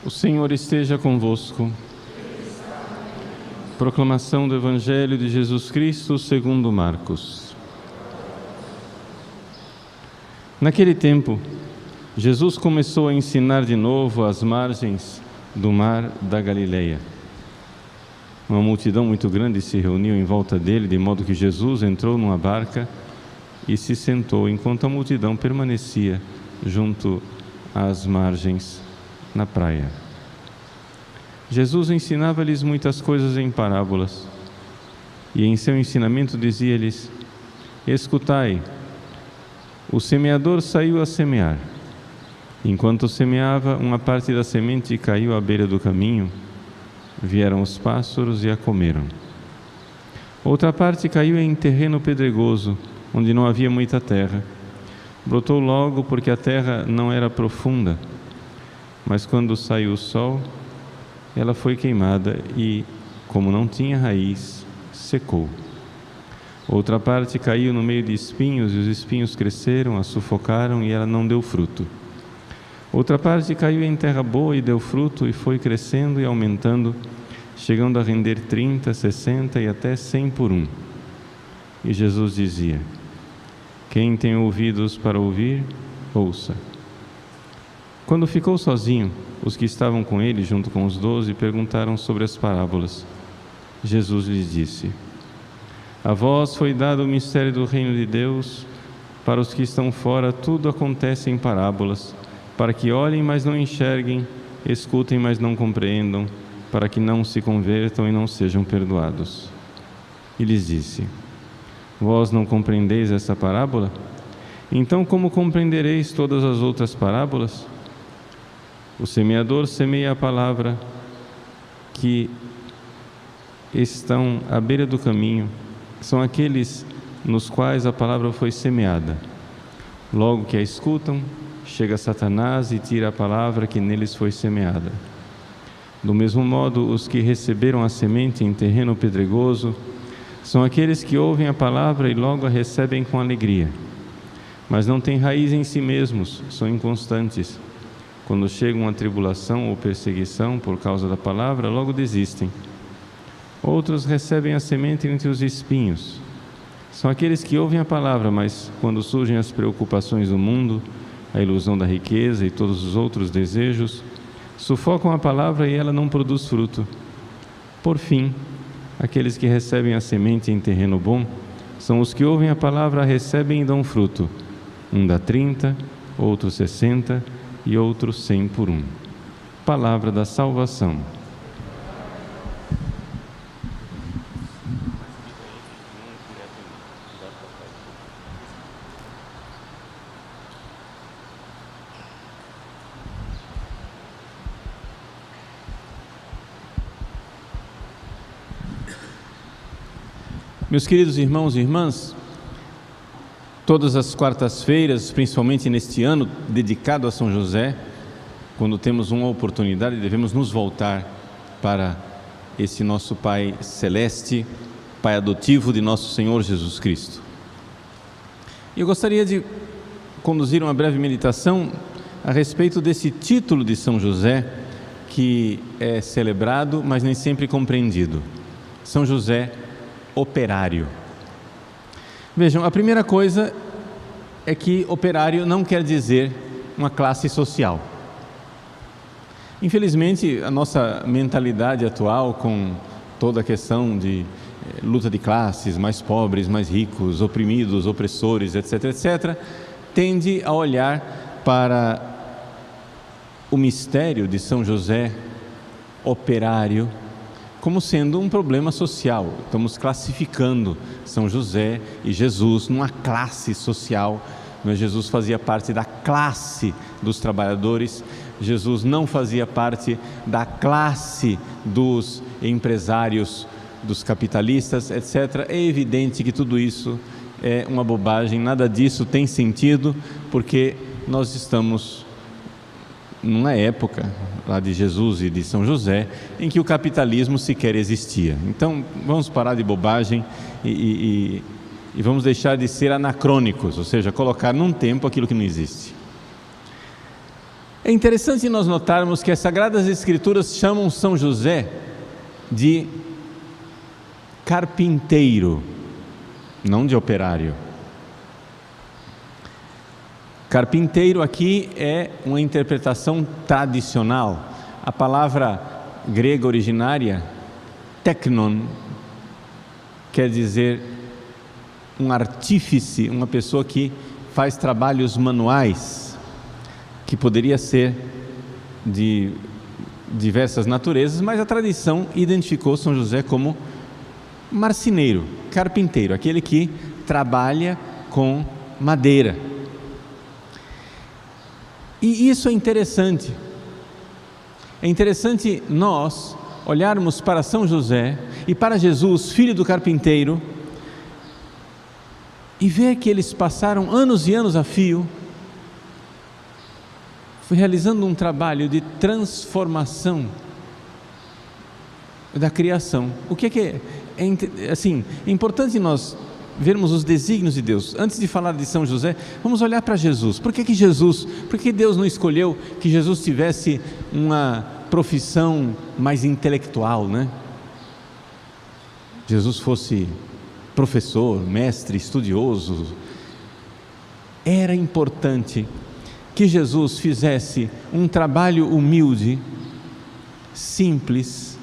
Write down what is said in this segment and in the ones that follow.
O Senhor esteja convosco. Proclamação do Evangelho de Jesus Cristo segundo Marcos. Naquele tempo, Jesus começou a ensinar de novo às margens do mar da Galileia. Uma multidão muito grande se reuniu em volta dele, de modo que Jesus entrou numa barca e se sentou, enquanto a multidão permanecia junto às margens na praia. Jesus ensinava-lhes muitas coisas em parábolas, e em seu ensinamento dizia-lhes: escutai, o semeador saiu a semear. Enquanto semeava, uma parte da semente caiu à beira do caminho, vieram os pássaros e a comeram. Outra parte caiu em terreno pedregoso, onde não havia muita terra. Brotou logo, porque a terra não era profunda, mas quando saiu o sol, ela foi queimada e, como não tinha raiz, secou. Outra parte caiu no meio de espinhos, e os espinhos cresceram, a sufocaram e ela não deu fruto. Outra parte caiu em terra boa e deu fruto, e foi crescendo e aumentando, chegando a render 30, 60 e até 100 por um. E Jesus dizia: quem tem ouvidos para ouvir, ouça. Quando ficou sozinho, os que estavam com ele, junto com os 12, perguntaram sobre as parábolas. Jesus lhes disse: a vós foi dado o mistério do reino de Deus, para os que estão fora tudo acontece em parábolas, para que olhem, mas não enxerguem, escutem, mas não compreendam, para que não se convertam e não sejam perdoados. E lhes disse: vós não compreendeis essa parábola? Então como compreendereis todas as outras parábolas? O semeador semeia a palavra que estão à beira do caminho, são aqueles nos quais a palavra foi semeada. Logo que a escutam, chega Satanás e tira a palavra que neles foi semeada. Do mesmo modo, os que receberam a semente em terreno pedregoso são aqueles que ouvem a palavra e logo a recebem com alegria, mas não têm raiz em si mesmos, são inconstantes. Quando chega uma tribulação ou perseguição por causa da palavra, logo desistem. Outros recebem a semente entre os espinhos. São aqueles que ouvem a palavra, mas quando surgem as preocupações do mundo, a ilusão da riqueza e todos os outros desejos, sufocam a palavra e ela não produz fruto. Por fim, aqueles que recebem a semente em terreno bom, são os que ouvem a palavra, a recebem e dão fruto. Um dá 30, outro 60 e outro 100 por um. Palavra da salvação. Meus queridos irmãos e irmãs, todas as quartas-feiras, principalmente neste ano dedicado a São José, quando temos uma oportunidade, devemos nos voltar para esse nosso Pai Celeste, Pai adotivo de nosso Senhor Jesus Cristo. E eu gostaria de conduzir uma breve meditação a respeito desse título de São José, que é celebrado, mas nem sempre compreendido. São José operário. Vejam, a primeira coisa é que operário não quer dizer uma classe social. Infelizmente, a nossa mentalidade atual, com toda a questão de luta de classes, mais pobres, mais ricos, oprimidos, opressores, etc., etc., tende a olhar para o mistério de São José operário como sendo um problema social. Estamos classificando São José e Jesus numa classe social. Mas Jesus fazia parte da classe dos trabalhadores, Jesus não fazia parte da classe dos empresários, dos capitalistas, etc. É evidente que tudo isso é uma bobagem, nada disso tem sentido, porque nós estamos numa época lá de Jesus e de São José, em que o capitalismo sequer existia. Então, vamos parar de bobagem e vamos deixar de ser anacrônicos, ou seja, colocar num tempo aquilo que não existe. É interessante nós notarmos que as Sagradas Escrituras chamam São José de carpinteiro, não de operário. Carpinteiro aqui é uma interpretação tradicional. A palavra grega originária, teknon, quer dizer um artífice, uma pessoa que faz trabalhos manuais, que poderia ser de diversas naturezas, mas a tradição identificou São José como marceneiro, carpinteiro, aquele que trabalha com madeira. E isso é interessante. É interessante nós olharmos para São José e para Jesus, filho do carpinteiro, e ver que eles passaram anos e anos a fio realizando um trabalho de transformação da criação. O que é assim, é importante nós vermos os desígnios de Deus. Antes de falar de São José, vamos olhar para Jesus. Por que Deus não escolheu que Jesus tivesse uma profissão mais intelectual, né? Jesus fosse professor, mestre, estudioso. Era importante que Jesus fizesse um trabalho humilde, simples,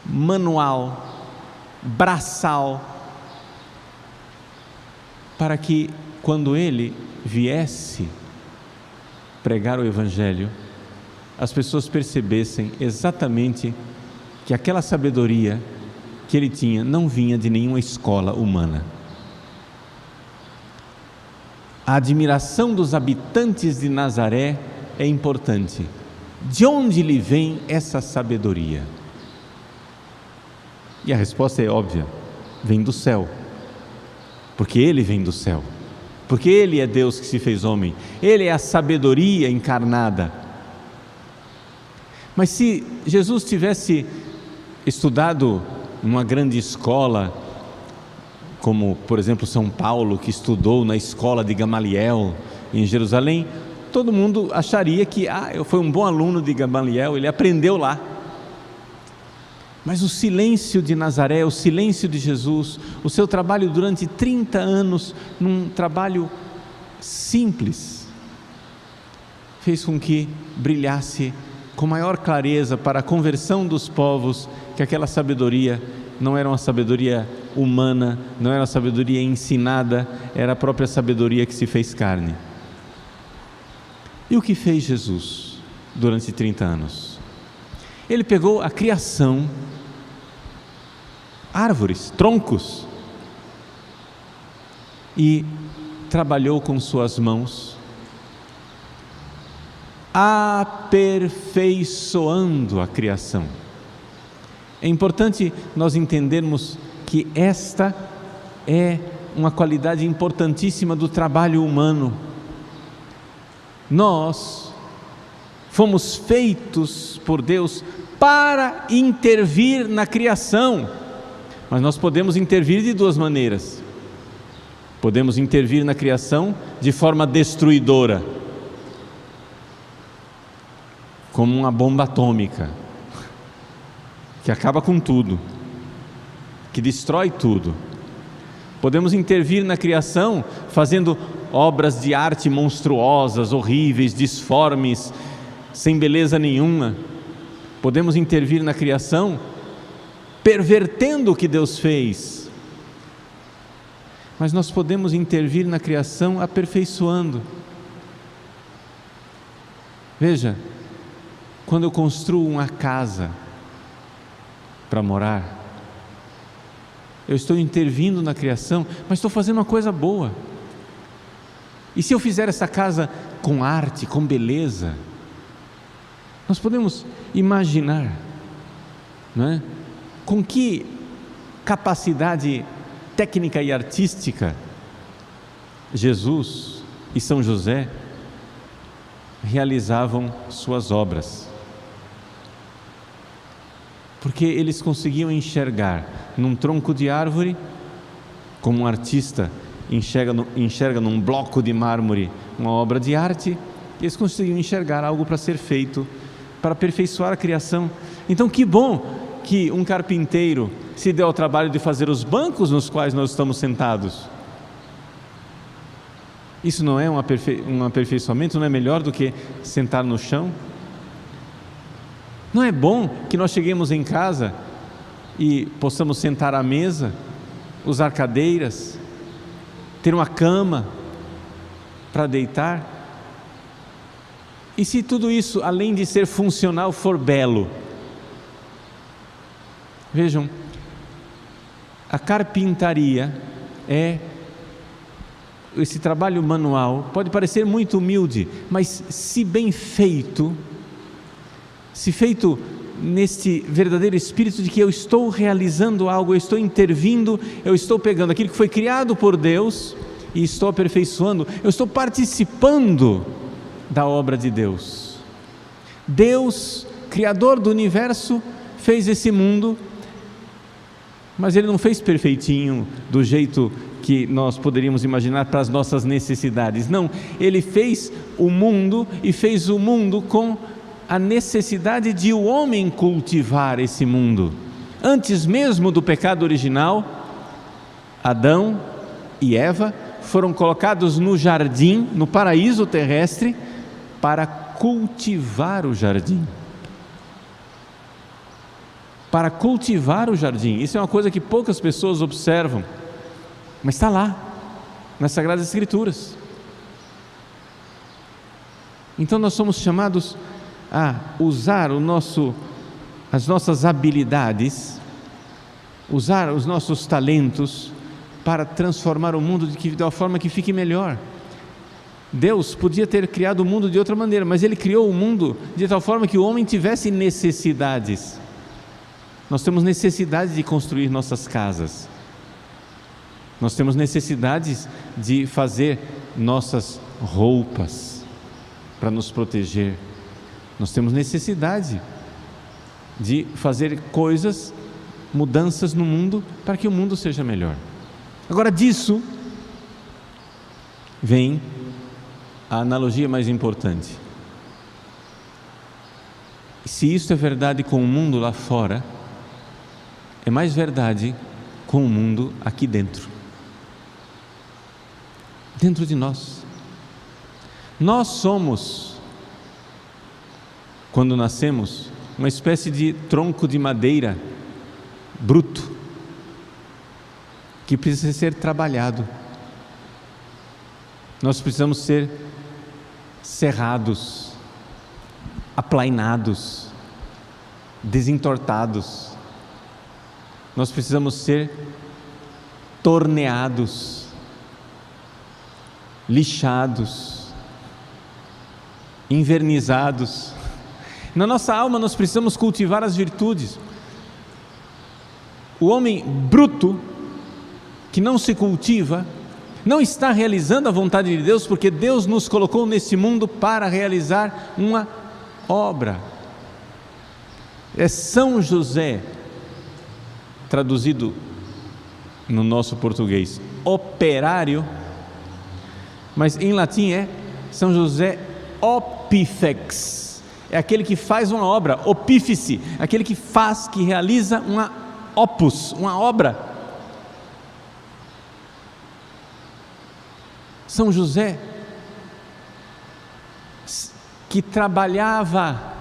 manual, braçal, para que quando ele viesse pregar o Evangelho, as pessoas percebessem exatamente que aquela sabedoria que ele tinha não vinha de nenhuma escola humana. A admiração dos habitantes de Nazaré é importante. De onde lhe vem essa sabedoria? E a resposta é óbvia: vem do céu. Porque ele vem do céu. Porque ele é Deus que se fez homem. Ele é a sabedoria encarnada. Mas se Jesus tivesse estudado numa grande escola, como por exemplo São Paulo, que estudou na escola de Gamaliel em Jerusalém, todo mundo acharia que foi um bom aluno de Gamaliel, ele aprendeu lá. Mas o silêncio de Nazaré, o silêncio de Jesus, o seu trabalho durante 30 anos, num trabalho simples, fez com que brilhasse com maior clareza para a conversão dos povos, que aquela sabedoria não era uma sabedoria humana, não era uma sabedoria ensinada, era a própria sabedoria que se fez carne. E o que fez Jesus durante 30 anos? Ele pegou a criação, árvores, troncos, e trabalhou com suas mãos, aperfeiçoando a criação. É importante nós entendermos que esta é uma qualidade importantíssima do trabalho humano. Nós fomos feitos por Deus para intervir na criação, mas nós podemos intervir de duas maneiras. Podemos intervir na criação de forma destruidora, como uma bomba atômica, que acaba com tudo, que destrói tudo. Podemos intervir na criação fazendo obras de arte monstruosas, horríveis, disformes, sem beleza nenhuma. Podemos intervir na criação pervertendo o que Deus fez. Mas nós podemos intervir na criação aperfeiçoando. Veja, quando eu construo uma casa para morar, eu estou intervindo na criação, mas estou fazendo uma coisa boa. E se eu fizer essa casa com arte, com beleza, nós podemos imaginar, não é? Com que capacidade técnica e artística Jesus e São José realizavam suas obras. Porque eles conseguiam enxergar num tronco de árvore, como um artista enxerga num bloco de mármore uma obra de arte, eles conseguiam enxergar algo para ser feito, para aperfeiçoar a criação. Então que bom que um carpinteiro se deu ao trabalho de fazer os bancos nos quais nós estamos sentados. Isso não é um aperfeiçoamento? Não é melhor do que sentar no chão? Não é bom que nós cheguemos em casa e possamos sentar à mesa, usar cadeiras, ter uma cama para deitar? E se tudo isso, além de ser funcional, for belo? Vejam, a carpintaria esse trabalho manual pode parecer muito humilde, mas se bem feito, se feito neste verdadeiro espírito de que eu estou realizando algo, eu estou intervindo, eu estou pegando aquilo que foi criado por Deus e estou aperfeiçoando, eu estou participando da obra de Deus. Deus, Criador do universo, fez esse mundo, mas Ele não fez perfeitinho, do jeito que nós poderíamos imaginar para as nossas necessidades. Não, Ele fez o mundo e fez o mundo com a necessidade de o homem cultivar esse mundo. Antes mesmo do pecado original, Adão e Eva foram colocados no jardim, no paraíso terrestre, para cultivar o jardim. Para cultivar o jardim. Isso é uma coisa que poucas pessoas observam, mas está lá, nas Sagradas Escrituras. Então nós somos chamados a usar as nossas habilidades, usar os nossos talentos para transformar o mundo de uma forma que fique melhor. Deus podia ter criado o mundo de outra maneira, mas Ele criou o mundo de tal forma que o homem tivesse necessidades. Nós temos necessidade de construir nossas casas, nós temos necessidades de fazer nossas roupas para nos proteger, nós temos necessidade de fazer coisas, mudanças no mundo para que o mundo seja melhor. Agora disso vem a analogia mais importante. Se isso é verdade com o mundo lá fora, é mais verdade com o mundo aqui dentro. Dentro de nós. Nós somos, quando nascemos, uma espécie de tronco de madeira bruto, que precisa ser trabalhado. Nós precisamos ser serrados, aplainados, desentortados. Nós precisamos ser torneados, lixados, envernizados. Na nossa alma nós precisamos cultivar as virtudes. O homem bruto, que não se cultiva, não está realizando a vontade de Deus, porque Deus nos colocou nesse mundo para realizar uma obra. É São José, traduzido no nosso português, operário, mas em latim é São José Opífex, é aquele que faz uma obra, opífice, aquele que faz, que realiza uma opus, uma obra. São José, que trabalhava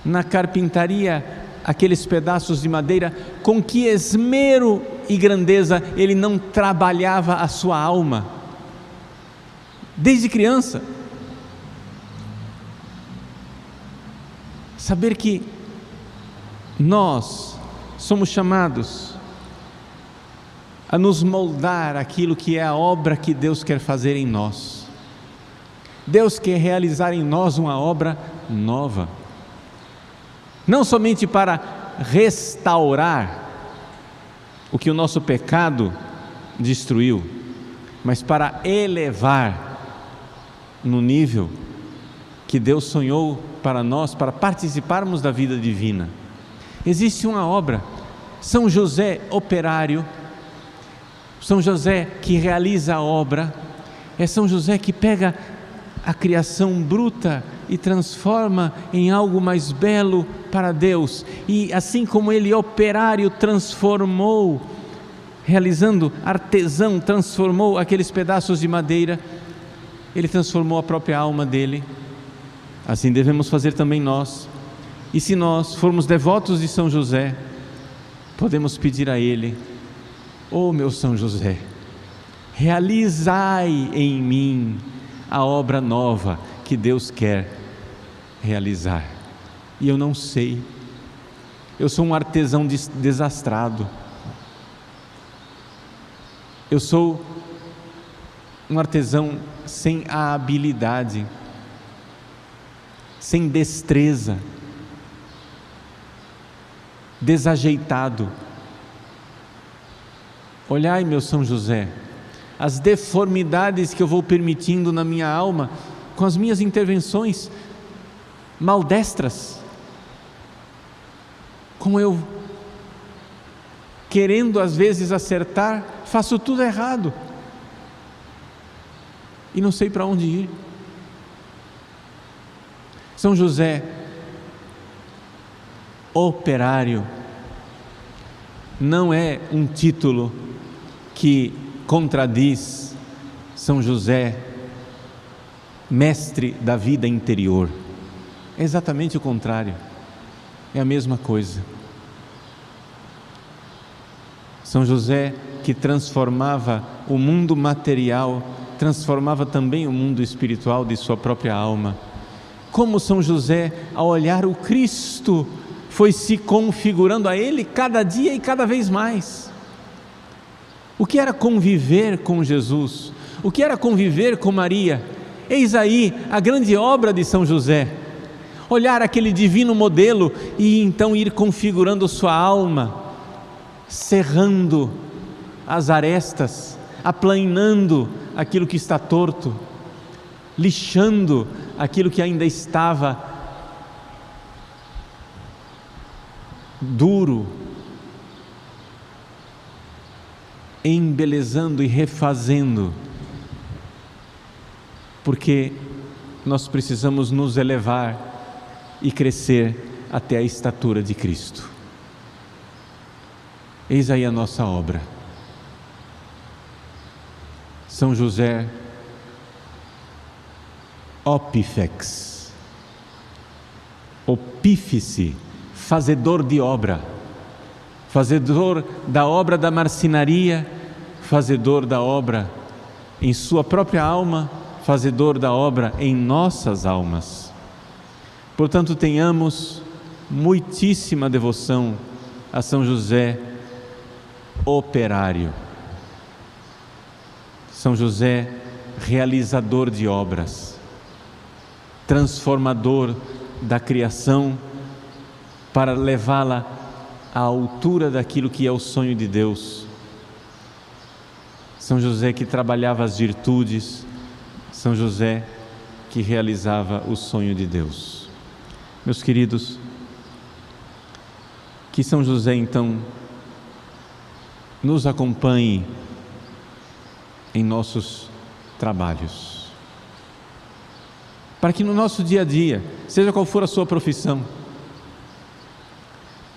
na carpintaria aqueles pedaços de madeira, com que esmero e grandeza ele não trabalhava a sua alma, desde criança. Saber que nós somos chamados a nos moldar aquilo que é a obra que Deus quer fazer em nós. Deus quer realizar em nós uma obra nova, não somente para restaurar o que o nosso pecado destruiu, mas para elevar no nível que Deus sonhou para nós, para participarmos da vida divina. Existe uma obra, São José operário, São José que realiza a obra, é São José que pega a criação bruta e transforma em algo mais belo para Deus. E assim como Ele, operário, transformou, realizando, artesão, transformou aqueles pedaços de madeira, Ele transformou a própria alma dele. Assim devemos fazer também nós. E se nós formos devotos de São José, podemos pedir a Ele: ó meu São José, realizai em mim a obra nova que Deus quer realizar. E eu não sei, eu sou um artesão desastrado, eu sou um artesão sem a habilidade, sem destreza, desajeitado. Olhai, meu São José, as deformidades que eu vou permitindo na minha alma com as minhas intervenções maldestras, como eu, querendo às vezes acertar, faço tudo errado e não sei para onde ir. São José, operário, não é um título que contradiz São José, mestre da vida interior. É exatamente o contrário, é a mesma coisa. São José, que transformava o mundo material, transformava também o mundo espiritual de sua própria alma. Como São José, ao olhar o Cristo, foi se configurando a Ele cada dia e cada vez mais. O que era conviver com Jesus? O que era conviver com Maria? Eis aí a grande obra de São José: olhar aquele divino modelo e então ir configurando sua alma, cerrando as arestas, aplanando aquilo que está torto, lixando aquilo que ainda estava duro, embelezando e refazendo, porque nós precisamos nos elevar e crescer até a estatura de Cristo. Eis aí a nossa obra. São José, opifex, opífice, fazedor de obra, fazedor da obra da marcenaria, fazedor da obra em sua própria alma, fazedor da obra em nossas almas. Portanto, tenhamos muitíssima devoção a São José, operário. São José, realizador de obras, transformador da criação para levá-la à altura daquilo que é o sonho de Deus. São José, que trabalhava as virtudes, São José, que realizava o sonho de Deus. Meus queridos, que São José então nos acompanhe em nossos trabalhos, para que no nosso dia a dia, seja qual for a sua profissão,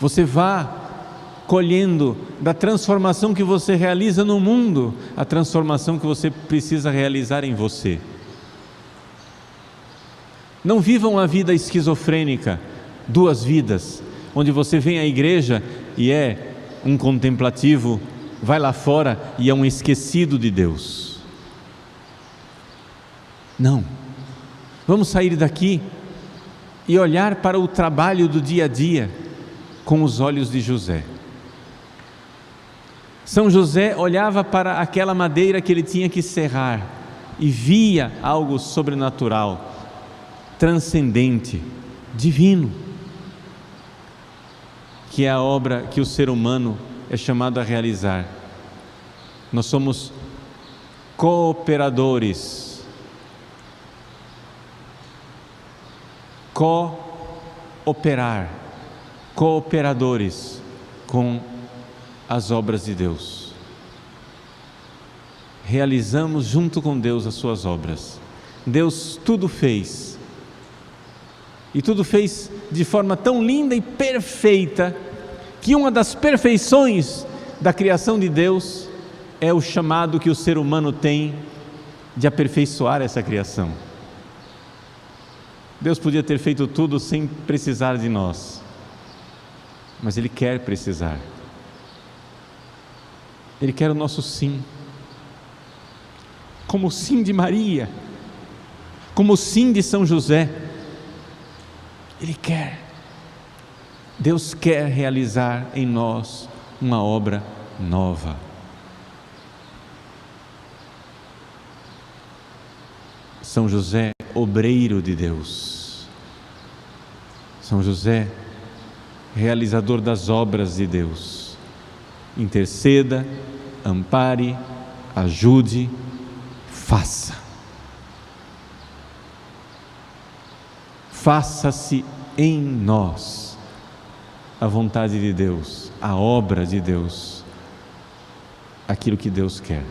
você vá colhendo da transformação que você realiza no mundo, a transformação que você precisa realizar em você. Não vivam a vida esquizofrênica, duas vidas, onde você vem à igreja e é um contemplativo, vai lá fora e é um esquecido de Deus. Não, vamos sair daqui e olhar para o trabalho do dia a dia com os olhos de José. São José olhava para aquela madeira que ele tinha que serrar e via algo sobrenatural, transcendente, divino, que é a obra que o ser humano é chamado a realizar. Nós somos cooperadores, cooperar, cooperadores com as obras de Deus. Realizamos junto com Deus as suas obras. Deus tudo fez, e tudo fez de forma tão linda e perfeita, que uma das perfeições da criação de Deus é o chamado que o ser humano tem de aperfeiçoar essa criação. Deus podia ter feito tudo sem precisar de nós, mas Ele quer precisar. Ele quer o nosso sim, como o sim de Maria, como o sim de São José. Ele quer. Deus quer realizar em nós uma obra nova. São José, obreiro de Deus. São José, realizador das obras de Deus. Interceda, ampare, ajude, faça. Faça-se em nós a vontade de Deus, a obra de Deus, aquilo que Deus quer.